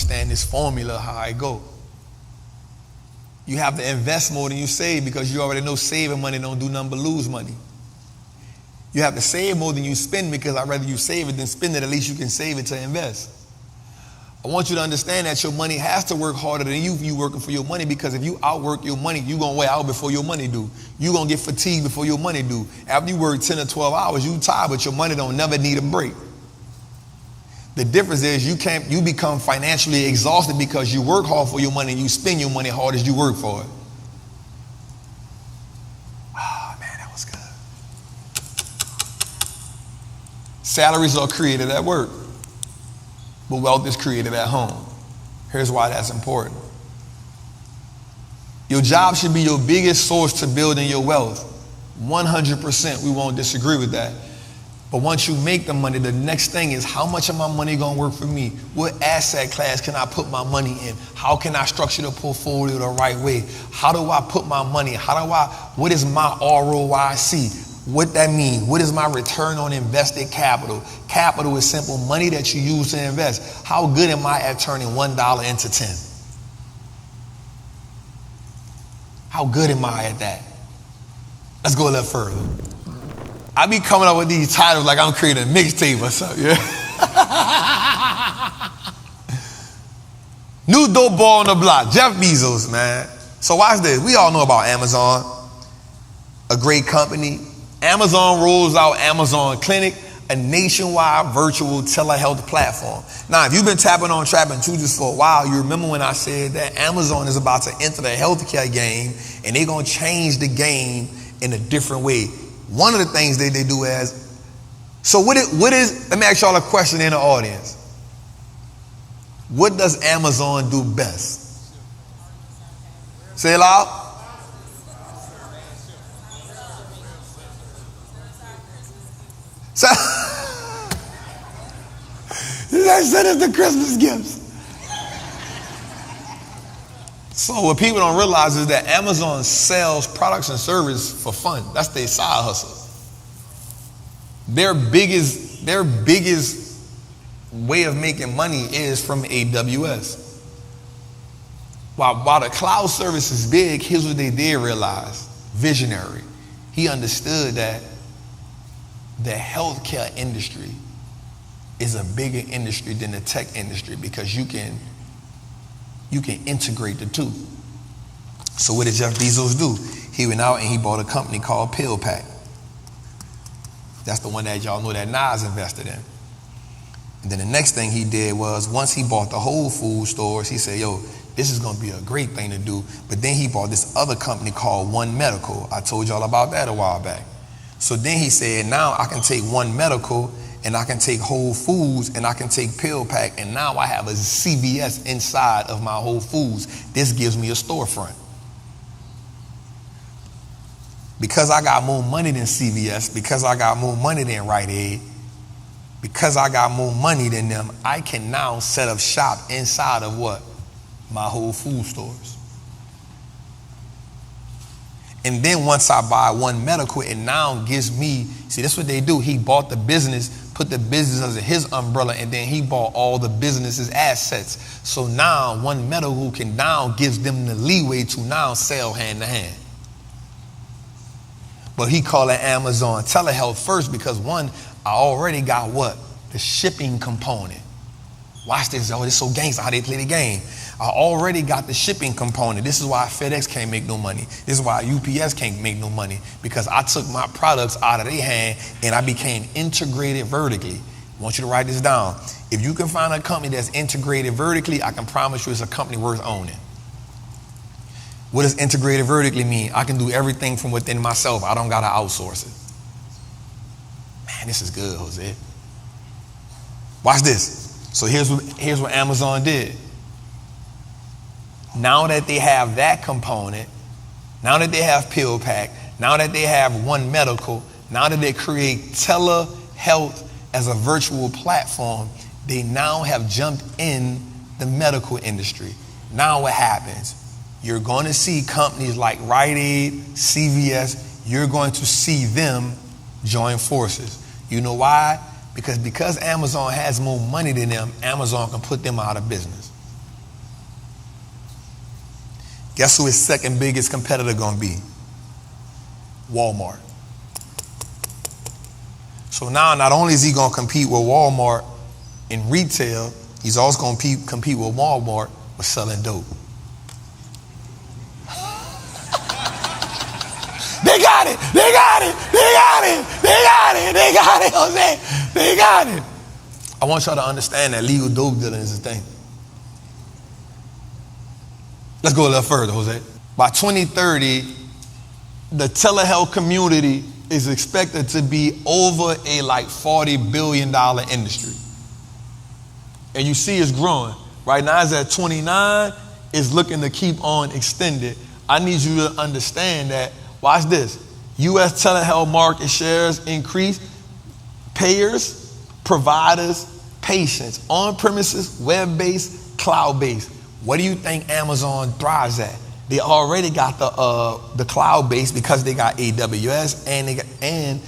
understand this formula, how I go. You have to invest more than you save because you already know saving money don't do nothing but lose money. You have to save more than you spend because I'd rather you save it than spend it. At least you can save it to invest. I want you to understand that your money has to work harder than you working for your money, because if you outwork your money, you're going to wear out before your money do. You're going to get fatigued before your money do. After you work 10 or 12 hours, you tired, but your money don't never need a break. The difference is you become financially exhausted because you work hard for your money and you spend your money hard as you work for it. Oh, man, that was good. Salaries are created at work, but wealth is created at home. Here's why that's important. Your job should be your biggest source to building your wealth. 100%, we won't disagree with that. But once you make the money, the next thing is, how much of my money gonna work for me? What asset class can I put my money in? How can I structure the portfolio the right way? How do I put my money? What is my ROIC? What that mean? What is my return on invested capital? Capital is simple money that you use to invest. How good am I at turning $1 into 10? How good am I at that? Let's go a little further. I be coming up with these titles like I'm creating a mixtape or something. Yeah? New dope boy on the block, Jeff Bezos, man. So watch this. We all know about Amazon, a great company. Amazon rolls out Amazon Clinic, a nationwide virtual telehealth platform. Now, if you've been tapping on Trappin just for a while, you remember when I said that Amazon is about to enter the healthcare game and they're going to change the game in a different way. One of the things they do is, so what is, let me ask y'all a question in the audience. What does Amazon do best? Say it loud. So, that is the Christmas gifts. So what people don't realize is that Amazon sells products and services for fun. That's their side hustle. Their biggest way of making money is from AWS. While the cloud service is big, here's what they did realize. Visionary. He understood that the healthcare industry is a bigger industry than the tech industry because you can integrate the two. So what did Jeff Bezos do? He went out and he bought a company called PAYCHECK. That's the one that y'all know that Nas invested in. And then the next thing he did was, once he bought the Whole Foods stores, he said, yo, this is gonna be a great thing to do. But then he bought this other company called One Medical. I told y'all about that a while back. So then he said, now I can take One Medical and I can take Whole Foods and I can take PAYCHECK, and now I have a CVS inside of my Whole Foods. This gives me a storefront. Because I got more money than CVS, because I got more money than Rite Aid, because I got more money than them, I can now set up shop inside of what? My Whole Food stores. And then once I buy One Medical, it now gives me, see, that's what they do. He bought the business, put the business under his umbrella, and then he bought all the business's assets. So now One Medical can now gives them the leeway to now sell hand to hand. But he called it Amazon telehealth first because, one, I already got what? The shipping component. Watch this, oh, it's so gangster how they play the game. I already got the shipping component. This is why FedEx can't make no money. This is why UPS can't make no money, because I took my products out of their hand and I became integrated vertically. I want you to write this down. If you can find a company that's integrated vertically, I can promise you it's a company worth owning. What does integrated vertically mean? I can do everything from within myself. I don't got to outsource it. Man, this is good, Jose. Watch this. So here's what Amazon did. Now that they have that component, now that they have PAYCHECK, now that they have One Medical, now that they create telehealth as a virtual platform, they now have jumped in the medical industry. Now what happens? You're going to see companies like Rite Aid, CVS, you're going to see them join forces. You know why? Because Amazon has more money than them, Amazon can put them out of business. Guess who his second biggest competitor gonna be? Walmart. So now not only is he gonna compete with Walmart in retail, he's also gonna compete with Walmart with selling dope. They got it, they got it, they got it, they got it, they got it, Jose, they got it. I want y'all to understand that legal dope dealing is a thing. Let's go a little further, Jose. By 2030, the telehealth community is expected to be over a like $40 billion industry. And you see it's growing. Right now it's at 29, it's looking to keep on extended. I need you to understand that, watch this, US telehealth market shares increase, payers, providers, patients, on-premises, web-based, cloud-based. What do you think Amazon thrives at? They already got the cloud-based because they got AWS and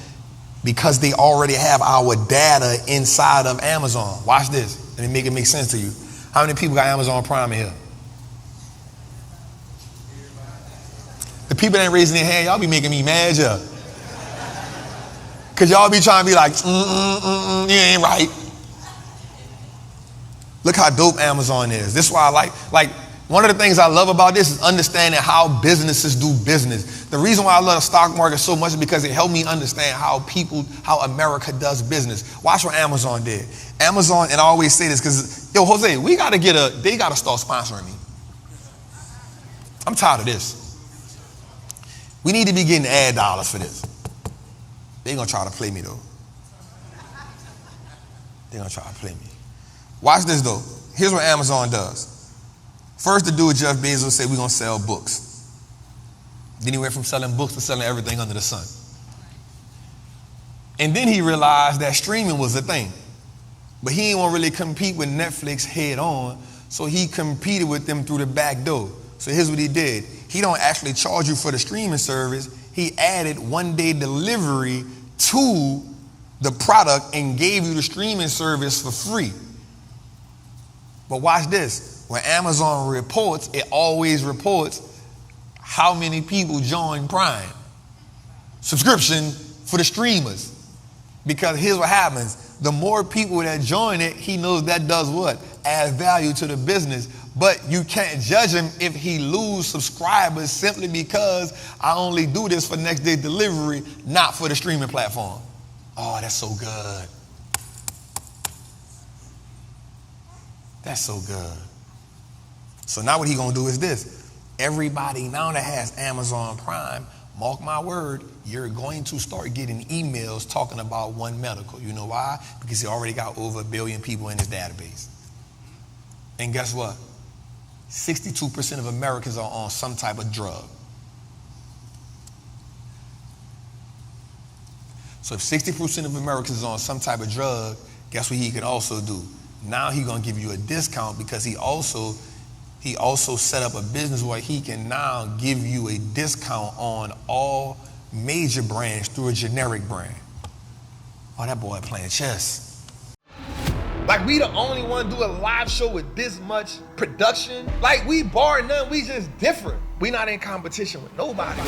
because they already have our data inside of Amazon. Watch this, and it make sense to you. How many people got Amazon Prime in here? The people that ain't raising their hand, y'all be making me mad, yeah. Cause y'all be trying to be like, you ain't right. Look how dope Amazon is. This is why I like one of the things I love about this is understanding how businesses do business. The reason why I love the stock market so much is because it helped me understand how America does business. Watch what Amazon did. Amazon, and I always say this because, yo, Jose, they gotta start sponsoring me. I'm tired of this. We need to be getting ad dollars for this. They're gonna try to play me though. They're gonna try to play me. Watch this though. Here's what Amazon does. First, the dude Jeff Bezos said we're gonna sell books. Then he went from selling books to selling everything under the sun. And then he realized that streaming was a thing. But he didn't want to really compete with Netflix head on, so he competed with them through the back door. So here's what he did. He don't actually charge you for the streaming service. He added one-day delivery to the product and gave you the streaming service for free. But watch this. When Amazon reports, it always reports how many people join Prime. Subscription for the streamers. Because here's what happens. The more people that join it, he knows that does what? Add value to the business. But you can't judge him if he lose subscribers simply because I only do this for next day delivery, not for the streaming platform. Oh, that's so good. That's so good. So now what he gonna do is this. Everybody now that has Amazon Prime, mark my word, you're going to start getting emails talking about One Medical. You know why? Because he already got over 1 billion people in his database. And guess what? 62% of Americans are on some type of drug. So if 60% of Americans are on some type of drug, guess what he can also do? Now he's gonna give you a discount because he also set up a business where he can now give you a discount on all major brands through a generic brand. Oh, that boy playing chess. Like we the only one do a live show with this much production. Like we bar none, we just different. We not in competition with nobody.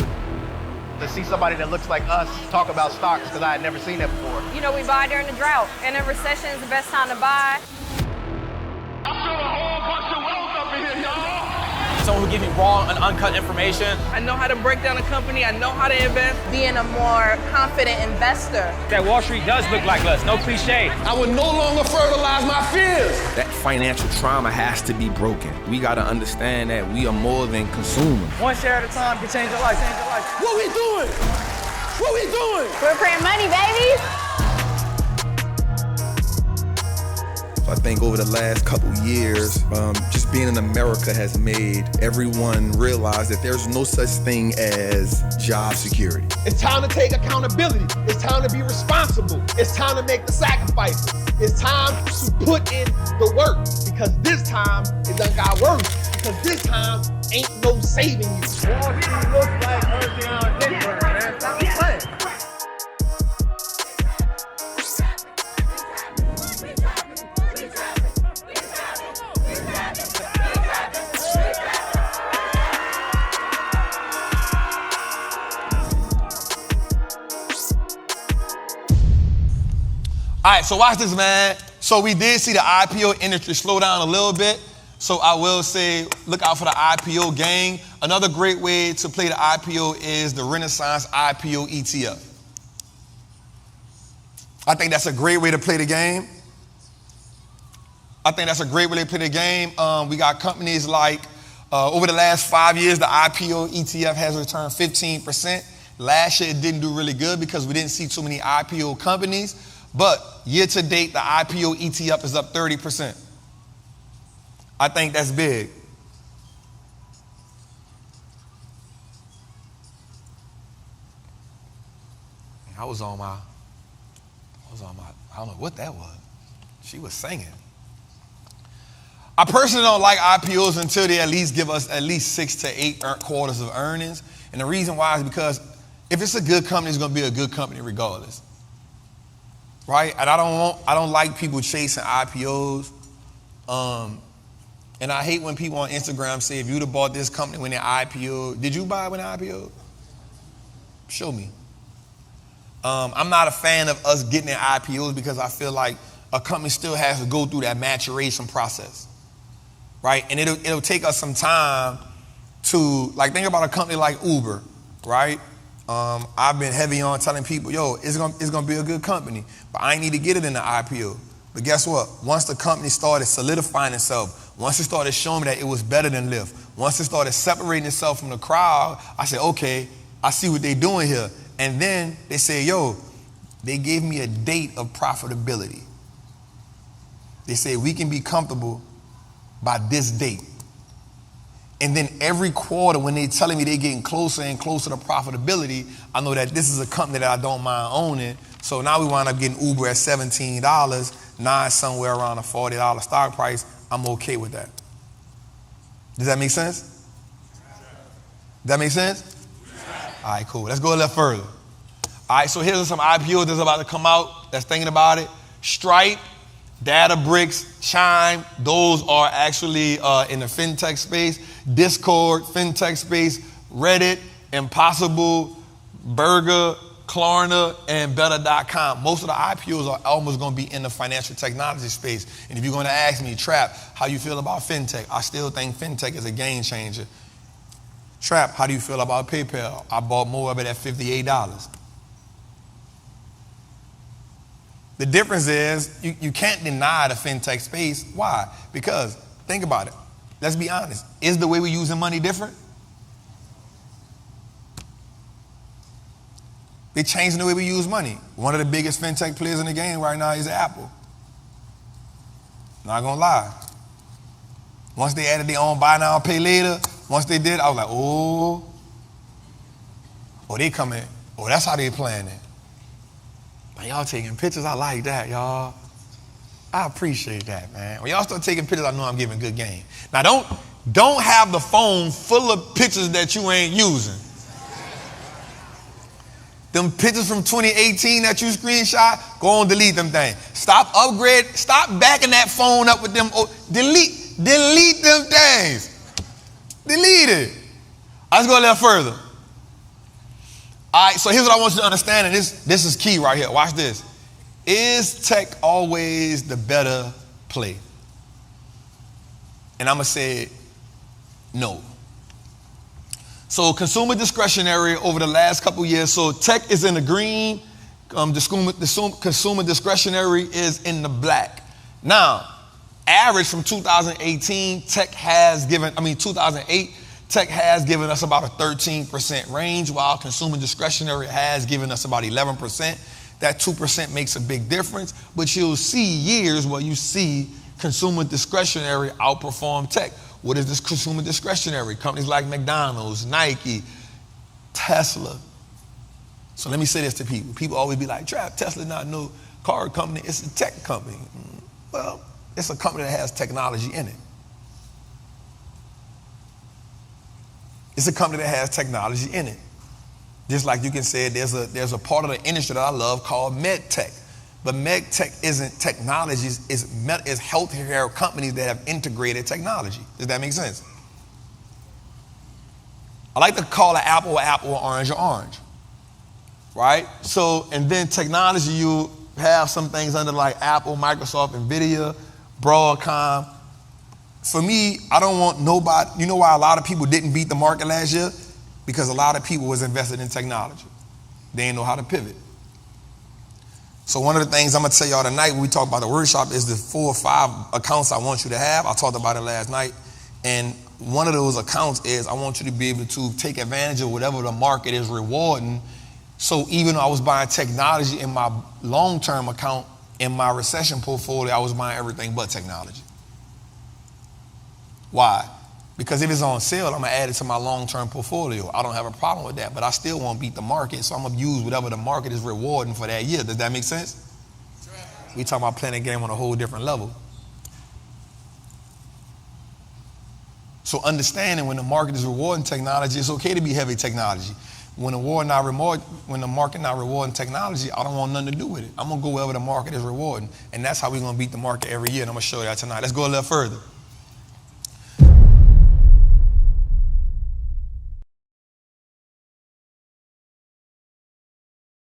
To see somebody that looks like us talk about stocks, because I had never seen that before. You know, we buy during the drought, and in recession is the best time to buy. I feel a whole bunch of wealth up in here, y'all. Someone who gives me raw and uncut information. I know how to break down a company. I know how to invest. Being a more confident investor. That Wallstreet does look like us, no cliche. I will no longer fertilize my fears. That financial trauma has to be broken. We got to understand that we are more than consumers. One share at a time can change your life, change your life. What we doing? What we doing? We're printing money, baby. I think over the last couple years, just being in America has made everyone realize that there's no such thing as job security. It's time to take accountability. It's time to be responsible. It's time to make the sacrifices. It's time to put in the work because this time it done got worse because this time ain't no saving you. Wall Street looks like Earth on paper, man. Stop playing. All right, so watch this, man. So we did see the IPO industry slow down a little bit. So I will say, look out for the IPO gang. Another great way to play the IPO is the Renaissance IPO ETF. I think that's a great way to play the game. We got companies like, over the last 5 years, the IPO ETF has returned 15%. Last year, it didn't do really good because we didn't see too many IPO companies. But year to date, the IPO ETF is up 30%. I think that's big. I don't know what that was. She was singing. I personally don't like IPOs until they at least give us at least 6 to 8 quarters of earnings. And the reason why is because if it's a good company, it's going to be a good company regardless. Right? And I don't like people chasing IPOs. And I hate when people on Instagram say, if you'd have bought this company when they IPO'd, did you buy it when they IPO'd? Show me. I'm not a fan of us getting in IPOs because I feel like a company still has to go through that maturation process, right? And it'll take us some time to, like, think about a company like Uber, right? I've been heavy on telling people, yo, it's gonna be a good company, but I ain't need to get it in the IPO. But guess what? Once the company started solidifying itself, once it started showing me that it was better than Lyft, once it started separating itself from the crowd, I said, okay, I see what they're doing here. And then they say, yo, they gave me a date of profitability. They say we can be comfortable by this date. And then every quarter when they're telling me they're getting closer and closer to profitability, I know that this is a company that I don't mind owning. So now we wind up getting Uber at $17, now it's somewhere around a $40 stock price. I'm okay with that. Does that make sense? Does that make sense? All right, cool. Let's go a little further. All right, so here's some IPOs that's about to come out that's thinking about it. Stripe, Databricks, Chime, those are actually in the Fintech space. Discord, Fintech space, Reddit, Impossible, Burger, Klarna, and Better.com. Most of the IPOs are almost going to be in the financial technology space. And if you're going to ask me, Trap, how you feel about Fintech? I still think Fintech is a game changer. Trap, how do you feel about PayPal? I bought more of it at $58. The difference is you can't deny the Fintech space. Why? Because, think about it. Let's be honest. Is the way we're using money different? They're changing the way we use money. One of the biggest Fintech players in the game right now is Apple. Not gonna lie. Once they added their own buy now, pay later, once they did, I was like, oh, they coming. Oh, that's how they playing it. Man, y'all taking pictures, I like that, y'all. I appreciate that, man. When y'all start taking pictures, I know I'm giving good game. Now, don't have the phone full of pictures that you ain't using. Them pictures from 2018 that you screenshot, go on, delete them things. Stop backing that phone up with them. Delete them things. Delete it. Let's go a little further. All right, so here's what I want you to understand, and this is key right here. Watch this. Is tech always the better play? And I'm going to say no. So consumer discretionary over the last couple years, so tech is in the green, consumer discretionary is in the black. Now, average from 2008, tech has given us about a 13% range, while consumer discretionary has given us about 11%. That 2% makes a big difference, but you'll see years where you see consumer discretionary outperform tech. What is this consumer discretionary? Companies like McDonald's, Nike, Tesla. So let me say this to people. People always be like, Trap, Tesla not no car company, it's a tech company. Well, it's a company that has technology in it. It's a company that has technology in it. Just like you can say there's a part of the industry that I love called med tech. But med tech isn't technologies, it's healthcare companies that have integrated technology. Does that make sense? I like to call an apple, or orange, right? So, and then technology, have some things under like Apple, Microsoft, Nvidia, Broadcom. For me, I don't want nobody. You know why a lot of people didn't beat the market last year? Because a lot of people was invested in technology. They didn't know how to pivot. So one of the things I'm gonna tell y'all tonight when we talk about the workshop is the 4 or 5 accounts I want you to have. I talked about it last night. And one of those accounts is I want you to be able to take advantage of whatever the market is rewarding. So even though I was buying technology in my long-term account, in my recession portfolio, I was buying everything but technology. Why? Because if it's on sale, I'm gonna add it to my long-term portfolio. I don't have a problem with that, but I still won't beat the market, so I'm gonna use whatever the market is rewarding for that year. Does that make sense? We talking about playing a game on a whole different level. So understanding when the market is rewarding technology, it's okay to be heavy technology. When the market not rewarding technology, I don't want nothing to do with it. I'm gonna go wherever the market is rewarding, and that's how we're gonna beat the market every year. And I'm gonna show you that tonight. Let's go a little further.